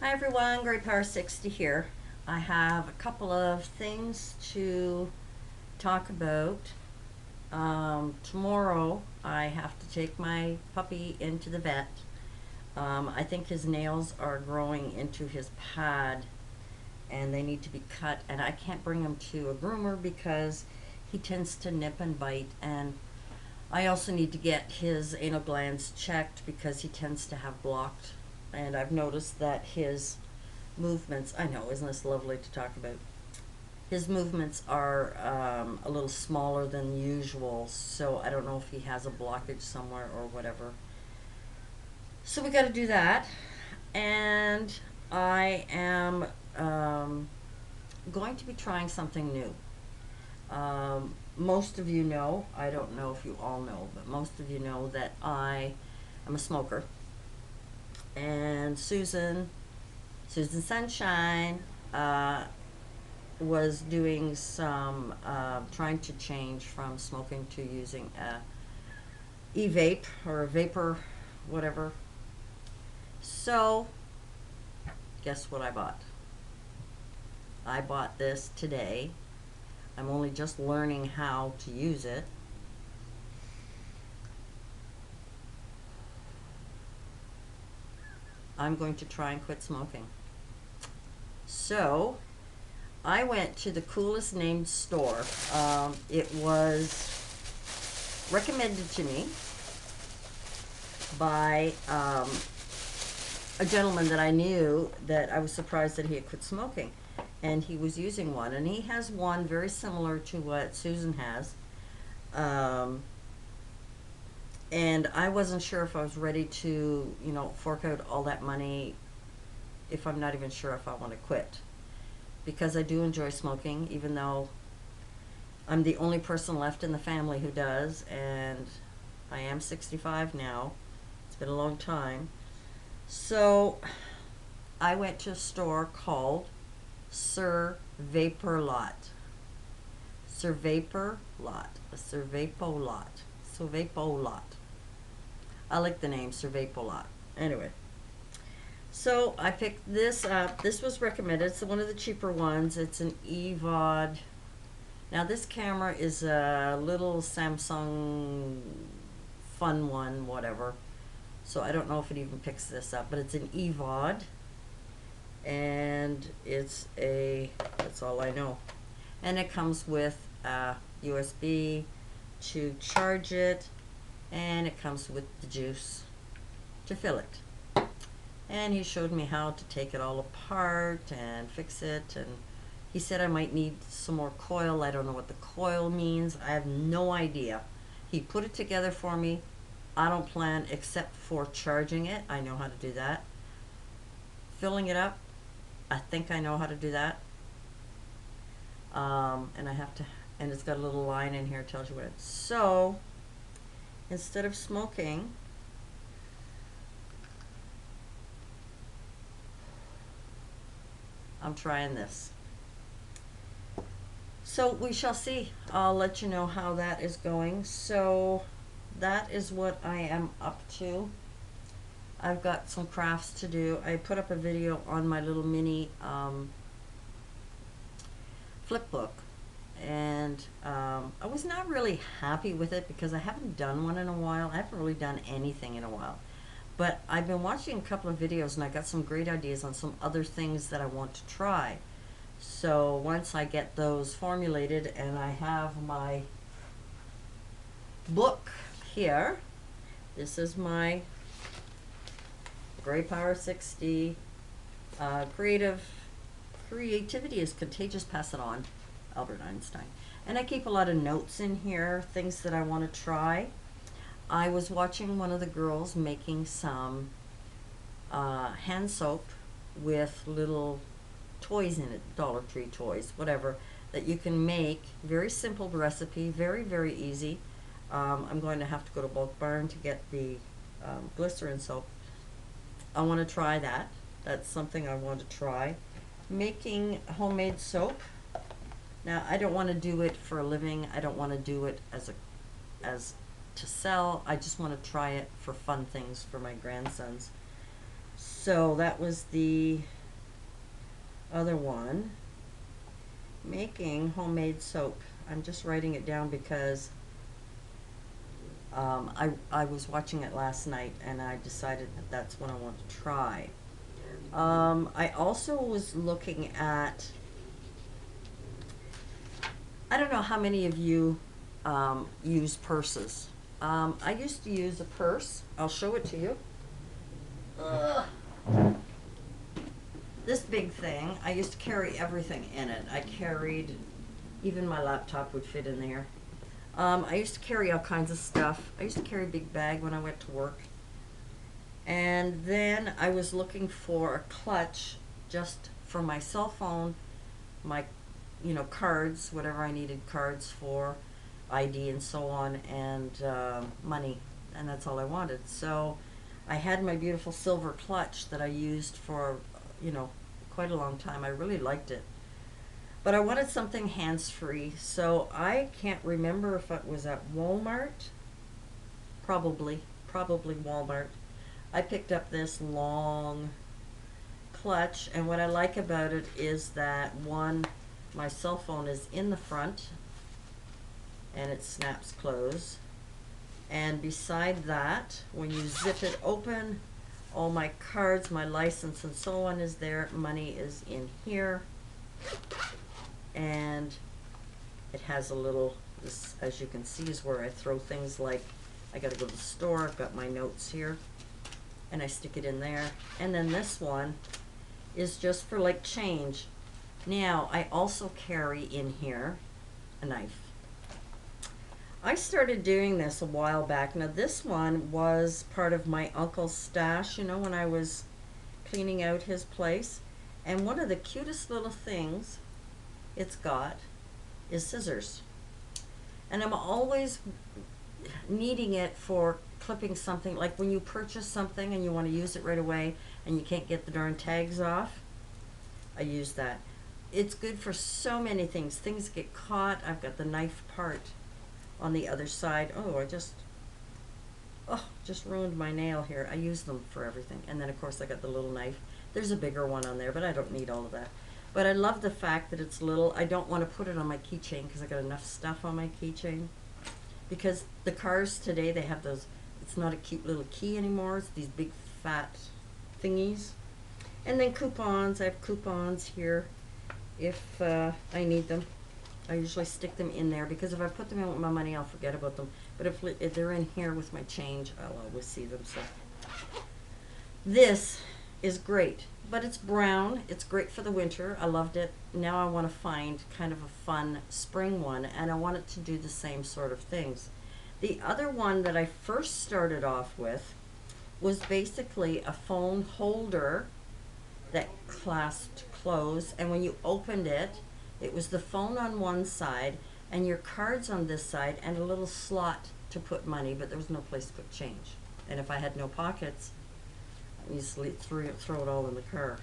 Hi everyone, Great Power 60 here. I have a couple of things to talk about. Tomorrow I have to take my puppy into the vet. I think his nails are growing into his pad and they need to be cut, and I can't bring him to a groomer because he tends to nip and bite, and I also need to get his anal glands checked because he tends to have blocked, and I've noticed that his movements, I know, isn't this lovely to talk about? His movements are a little smaller than usual, so I don't know if he has a blockage somewhere or whatever. So we got to do that, and I am going to be trying something new. Most of you know, I don't know if you all know, but most of you know that I am a smoker. And Susan Sunshine, was doing some trying to change from smoking to using a e-vape or a vapor, whatever. So, guess what I bought? I bought this today. I'm only just learning how to use it. I'm going to try and quit smoking. So, I went to the coolest named store. It was recommended to me by a gentleman that I knew, that I was surprised that he had quit smoking. And he was using one. And he has one very similar to what Susan has. And I wasn't sure if I was ready to, fork out all that money if I'm not even sure if I want to quit. Because I do enjoy smoking, even though I'm the only person left in the family who does, and I am 65 now. It's been a long time. So I went to a store called Sir Vapor Lot. Sir Vapor Lot. A Sir Vapo Lot. Sir Vapo Lot. I like the name Sir Vapo Lot. Anyway. So I picked this up. This was recommended. It's one of the cheaper ones. It's an EVOD. Now this camera is a little Samsung fun one, whatever. So I don't know if it even picks this up, but it's an EVOD. And that's all I know. And it comes with a USB to charge it, and it comes with the juice to fill it. And he showed me how to take it all apart and fix it, and he said I might need some more coil. I don't know what the coil means. I have no idea. He put it together for me. I don't plan except for charging it. I know how to do that. Filling it up, I think I know how to do that. And I have to, and it's got a little line in here, tells you what it's. So, instead of smoking, I'm trying this. So we shall see. I'll let you know how that is going. So that is what I am up to. I've got some crafts to do. I put up a video on my little mini flip book, and I was not really happy with it because I haven't done one in a while. I haven't really done anything in a while. But I've been watching a couple of videos, and I got some great ideas on some other things that I want to try. So once I get those formulated and I have my book here, this is my Great Power 60 Creativity is Contagious, Pass It On, Albert Einstein. And I keep a lot of notes in here, things that I want to try. I was watching one of the girls making some hand soap with little toys in it, Dollar Tree toys, whatever, that you can make. Very simple recipe, very, very easy. I'm going to have to go to Bulk Barn to get the glycerin soap. I want to try that. That's something I want to try. Making homemade soap. Now, I don't want to do it for a living. I don't want to do it as to sell. I just want to try it for fun things for my grandsons. So that was the other one. Making homemade soap. I'm just writing it down because I was watching it last night and I decided that that's what I want to try. I also was looking at, I don't know how many of you use purses. I used to use a purse. I'll show it to you. Ugh. This big thing, I used to carry everything in it. I carried, even my laptop would fit in there. I used to carry all kinds of stuff. I used to carry a big bag when I went to work. And then I was looking for a clutch just for my cell phone, my, cards, whatever I needed cards for, ID and so on, and money. And that's all I wanted. So I had my beautiful silver clutch that I used for, quite a long time. I really liked it. But I wanted something hands-free, so I can't remember if it was at Walmart. Probably Walmart. I picked up this long clutch, and what I like about it is that, one, my cell phone is in the front, and it snaps closed. And beside that, when you zip it open, all my cards, my license, and so on is there. Money is in here. And it has a little, this, as you can see, is where I throw things like, I gotta go to the store, I've got my notes here, and I stick it in there. And then this one is just for like change. Now, I also carry in here a knife. I started doing this a while back. Now this one was part of my uncle's stash, when I was cleaning out his place. And one of the cutest little things it's got is scissors. And I'm always needing it for clipping something, like when you purchase something and you want to use it right away and you can't get the darn tags off. I use that. It's good for so many things. Things get caught. I've got the knife part on the other side. Oh, I just ruined my nail here. I use them for everything. And then of course I got the little knife. There's a bigger one on there, but I don't need all of that. But I love the fact that it's little. I don't want to put it on my keychain because I got enough stuff on my keychain. Because the cars today, they have those, it's not a cute little key anymore. It's these big fat thingies. And then coupons. I have coupons here if I need them. I usually stick them in there because if I put them in with my money, I'll forget about them. But if they're in here with my change, I'll always see them. So this is great, but it's brown. It's great for the winter. I loved it. Now I want to find kind of a fun spring one, and I want it to do the same sort of things. The other one that I first started off with was basically a phone holder that clasped closed, and when you opened it, it was the phone on one side and your cards on this side and a little slot to put money, but there was no place to put change. And if I had no pockets, I easily throw it all in the car.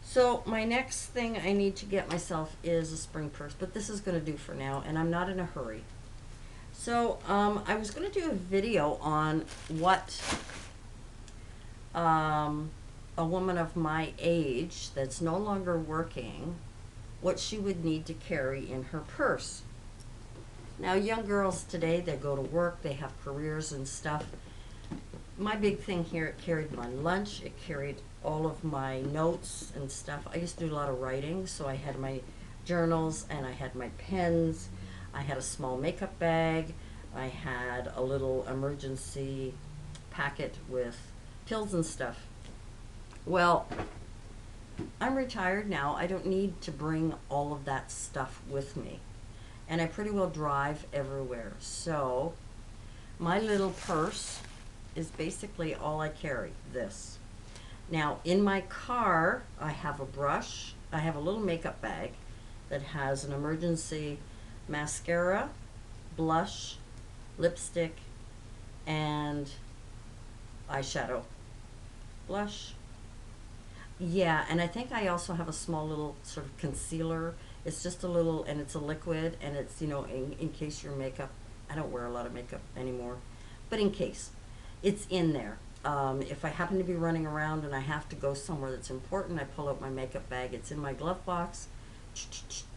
So my next thing I need to get myself is a spring purse, but this is going to do for now, and I'm not in a hurry. So I was going to do a video on what a woman of my age that's no longer working, what she would need to carry in her purse. Now, young girls today, they go to work, they have careers and stuff. My big thing here, it carried my lunch, it carried all of my notes and stuff. I used to do a lot of writing, so I had my journals and I had my pens. I had a small makeup bag. I had a little emergency packet with pills and stuff. Well, I'm retired now. I don't need to bring all of that stuff with me. And I pretty well drive everywhere. So my little purse is basically all I carry, this. Now in my car, I have a brush. I have a little makeup bag that has an emergency mascara, blush, lipstick, and eyeshadow. Blush. Yeah, and I think I also have a small little sort of concealer. It's just a little, and it's a liquid, and it's, in case your makeup, I don't wear a lot of makeup anymore, but in case, it's in there. If I happen to be running around and I have to go somewhere that's important, I pull out my makeup bag. It's in my glove box.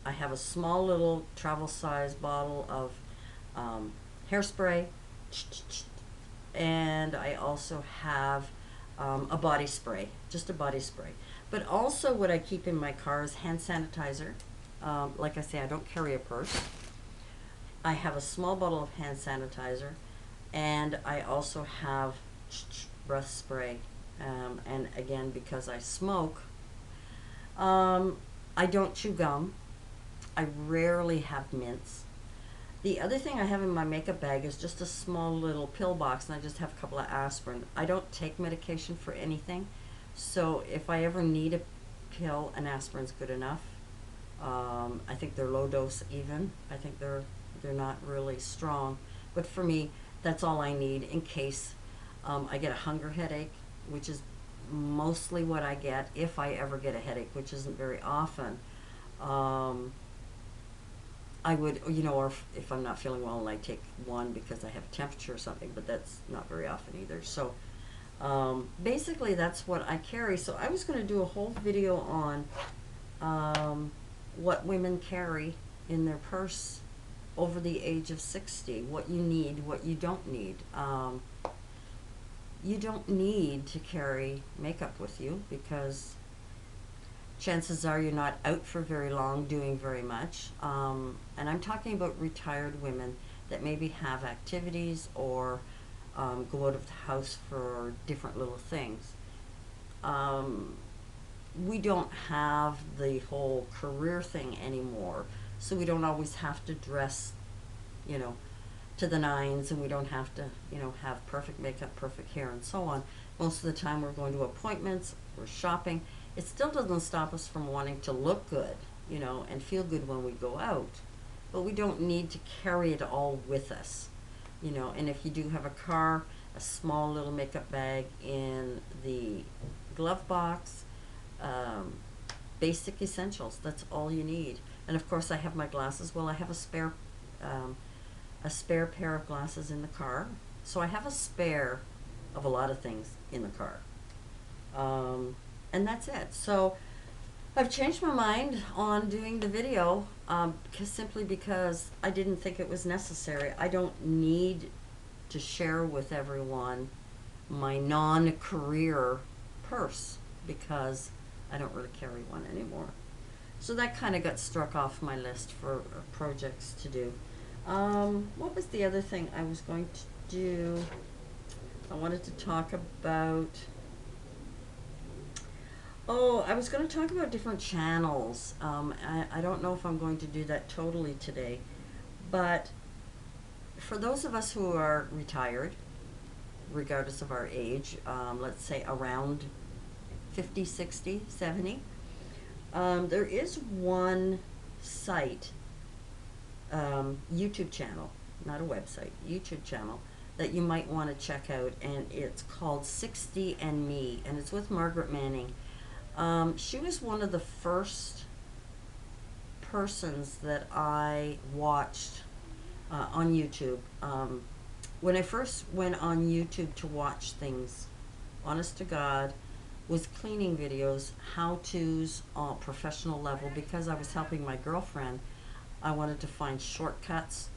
I have a small little travel size bottle of hairspray, and I also have a body spray, just a body spray. But also what I keep in my car is hand sanitizer. Like I say, I don't carry a purse. I have a small bottle of hand sanitizer, and I also have breath spray. And again, because I smoke, I don't chew gum. I rarely have mints. The other thing I have in my makeup bag is just a small little pill box, and I just have a couple of aspirin. I don't take medication for anything, so if I ever need a pill, an aspirin's good enough. I think they're low dose even. I think they're not really strong, but for me, that's all I need in case I get a hunger headache, which is mostly what I get if I ever get a headache, which isn't very often. I would, or if I'm not feeling well and I take one because I have temperature or something, but that's not very often either. So basically that's what I carry. So I was going to do a whole video on what women carry in their purse over the age of 60, what you need, what you don't need. You don't need to carry makeup with you because chances are you're not out for very long doing very much. And I'm talking about retired women that maybe have activities or go out of the house for different little things. We don't have the whole career thing anymore, so we don't always have to dress, to the nines, and we don't have to, have perfect makeup, perfect hair, and so on. Most of the time we're going to appointments, we're shopping. It still doesn't stop us from wanting to look good, and feel good when we go out. But we don't need to carry it all with us, and if you do have a car, a small little makeup bag in the glove box, basic essentials, that's all you need. And of course I have my glasses. Well, I have a spare pair of glasses in the car. So I have a spare of a lot of things in the car. And that's it. So I've changed my mind on doing the video simply because I didn't think it was necessary. I don't need to share with everyone my non-career purse because I don't really carry one anymore. So that kind of got struck off my list for projects to do. What was the other thing I was going to do? I wanted to talk about... Oh, I was going to talk about different channels. I don't know if I'm going to do that totally today. But for those of us who are retired, regardless of our age, let's say around 50, 60, 70, there is one site, YouTube channel, not a website, YouTube channel, that you might want to check out, and it's called 60 and Me, and it's with Margaret Manning. She was one of the first persons that I watched on YouTube. When I first went on YouTube to watch things, honest to God, was cleaning videos, how-tos on professional level, because I was helping my girlfriend. I wanted to find shortcuts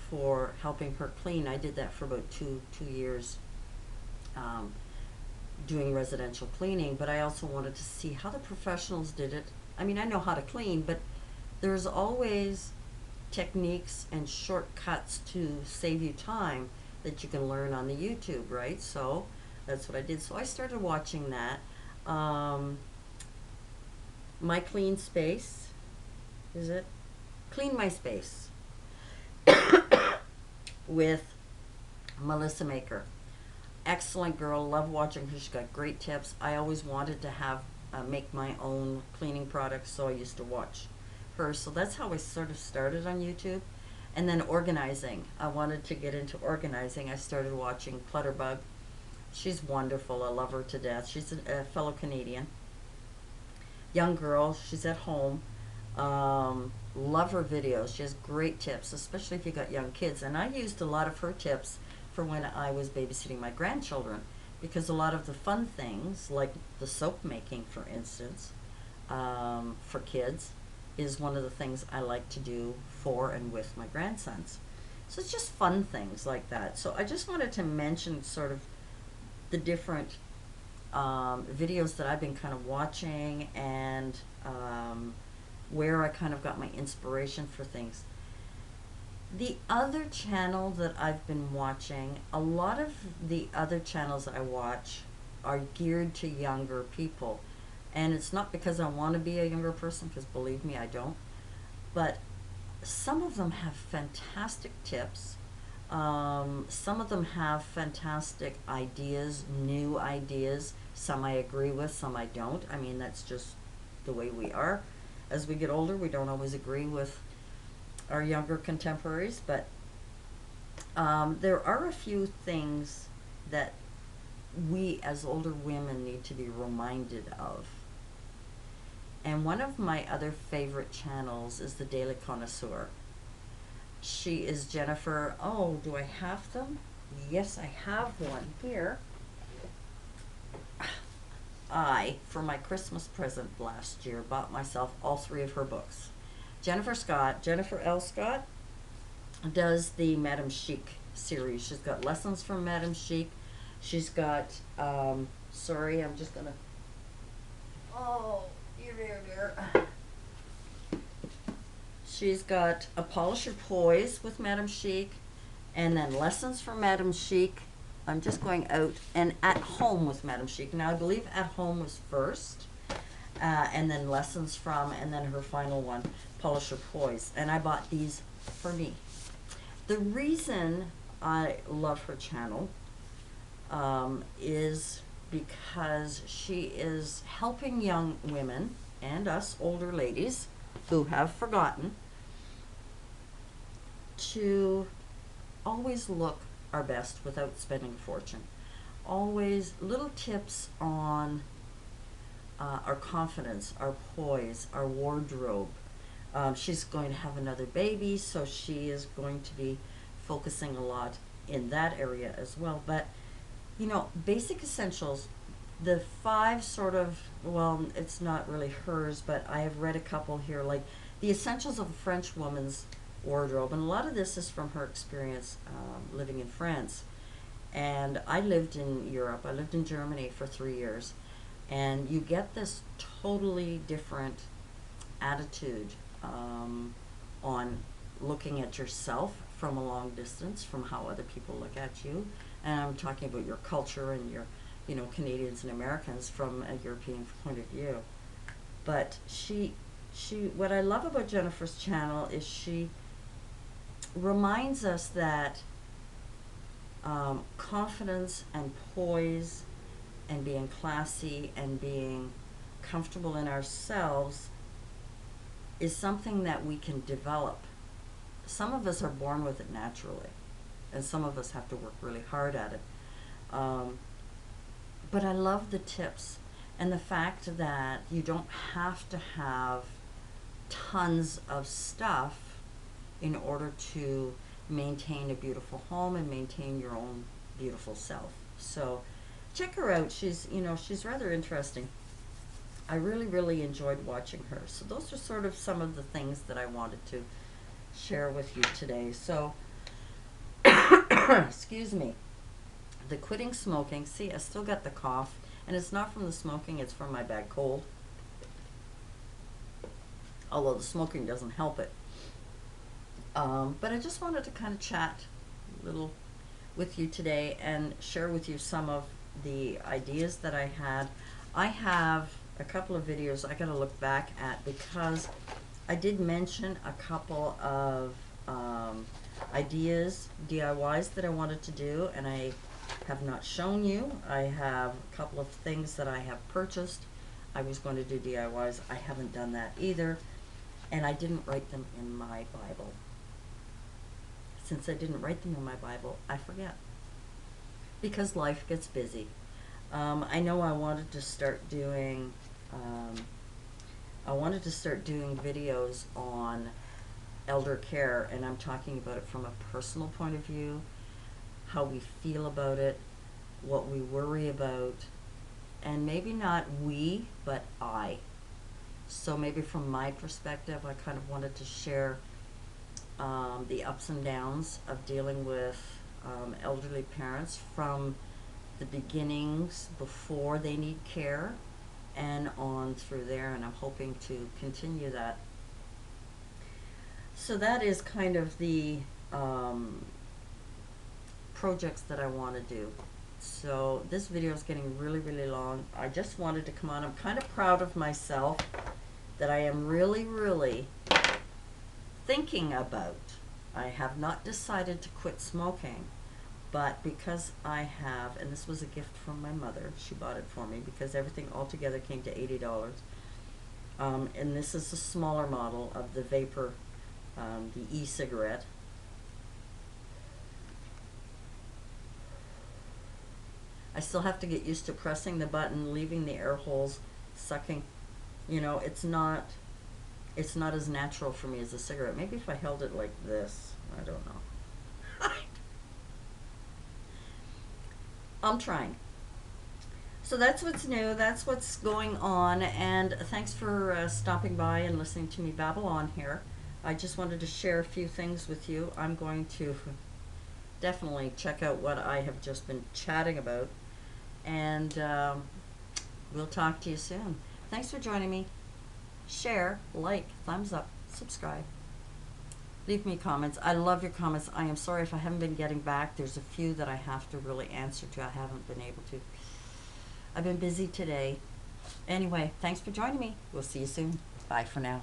for helping her clean. I did that for about two years, doing residential cleaning, but I also wanted to see how the professionals did it. I mean, I know how to clean, but there's always techniques and shortcuts to save you time that you can learn on the YouTube, right? So that's what I did. So I started watching that. My Clean Space, is it? Clean My Space with Melissa Maker. Excellent girl, love watching her. She's got great tips. I always wanted to have make my own cleaning products, so I used to watch her. So that's how I sort of started on YouTube. And then organizing. I wanted to get into organizing. I started watching Clutterbug. She's wonderful. I love her to death. She's a fellow Canadian. Young girl. She's at home. Love her videos. She has great tips, especially if you got young kids. And I used a lot of her tips for when I was babysitting my grandchildren, because a lot of the fun things, like the soap making, for instance, for kids, is one of the things I like to do for and with my grandsons. So it's just fun things like that. So I just wanted to mention sort of the different videos that I've been kind of watching, and where I kind of got my inspiration for things. The other channel that I've been watching, a lot of the other channels I watch are geared to younger people. And it's not because I want to be a younger person, because believe me, I don't. But some of them have fantastic tips. Some of them have fantastic ideas, new ideas. Some I agree with, some I don't. I mean, that's just the way we are. As we get older, we don't always agree with our younger contemporaries, but there are a few things that we as older women need to be reminded of. And one of my other favorite channels is the Daily Connoisseur. She is Jennifer. Oh, do I have them? Yes, I have one here. I, for my Christmas present last year, bought myself all 3 of her books. Jennifer L. Scott, does the Madame Chic series. She's got Lessons from Madame Chic. She's got, sorry, I'm just gonna, oh, here. She's got A Polish Your Poise with Madame Chic, and then Lessons from Madame Chic. I'm just going out, and At Home with Madame Chic. Now, I believe At Home was first, and then Lessons from, and then her final one, Polish Your Poise. And I bought these for me. The reason I love her channel is because she is helping young women and us older ladies who have forgotten to always look our best without spending a fortune. Always little tips on our confidence, our poise, our wardrobe. She's going to have another baby, so she is going to be focusing a lot in that area as well. But, you know, basic essentials, the 5 sort of, well, it's not really hers, but I have read a couple here, like the essentials of a French woman's wardrobe. And a lot of this is from her experience living in France. And I lived in Europe. I lived in Germany for 3 years. And you get this totally different attitude on looking at yourself from a long distance, from how other people look at you. And I'm talking about your culture and your, you know, Canadians and Americans from a European point of view. But what I love about Jennifer's channel is she reminds us that confidence and poise and being classy and being comfortable in ourselves is something that we can develop. Some of us are born with it naturally, and some of us have to work really hard at it. But I love the tips and the fact that you don't have to have tons of stuff in order to maintain a beautiful home and maintain your own beautiful self. So check her out. She's, you know, she's rather interesting. I really enjoyed watching her. So those are sort of some of the things that I wanted to share with you today. So excuse me. The quitting smoking. See, I still got the cough, and it's not from the smoking, it's from my bad cold. Although the smoking doesn't help it. But I just wanted to kind of chat a little with you today and share with you some of the ideas that I had. I have a couple of videos I gotta look back at, because I did mention a couple of ideas, DIYs that I wanted to do, and I have not shown you. I have a couple of things that I have purchased. I was going to do DIYs. I haven't done that either, and I didn't write them in my Bible. Since I didn't write them in my Bible, I forget, because life gets busy. I know I wanted to start doing videos on elder care, and I'm talking about it from a personal point of view, how we feel about it, what we worry about, and maybe not we, but I. So maybe from my perspective, I kind of wanted to share the ups and downs of dealing with elderly parents from the beginnings before they need care and on through there, and I'm hoping to continue that. So that is kind of the projects that I want to do. So this video is getting really, really long. I just wanted to come on. I'm kind of proud of myself that I am really, really thinking about. I have not decided to quit smoking, but because I have, and this was a gift from my mother, she bought it for me because everything altogether came to $80. And this is a smaller model of the Vapor, the e-cigarette. I still have to get used to pressing the button, leaving the air holes, sucking. You know, it's not as natural for me as a cigarette. Maybe if I held it like this, I don't know. I'm trying. So that's what's new, that's what's going on, and thanks for stopping by and listening to me babble on here. I just wanted to share a few things with you. I'm going to definitely check out what I have just been chatting about, and we'll talk to you soon. Thanks for joining me. Share, like, thumbs up, subscribe. Leave me comments. I love your comments. I am sorry if I haven't been getting back. There's a few that I have to really answer to. I haven't been able to. I've been busy today. Anyway, thanks for joining me. We'll see you soon. Bye for now.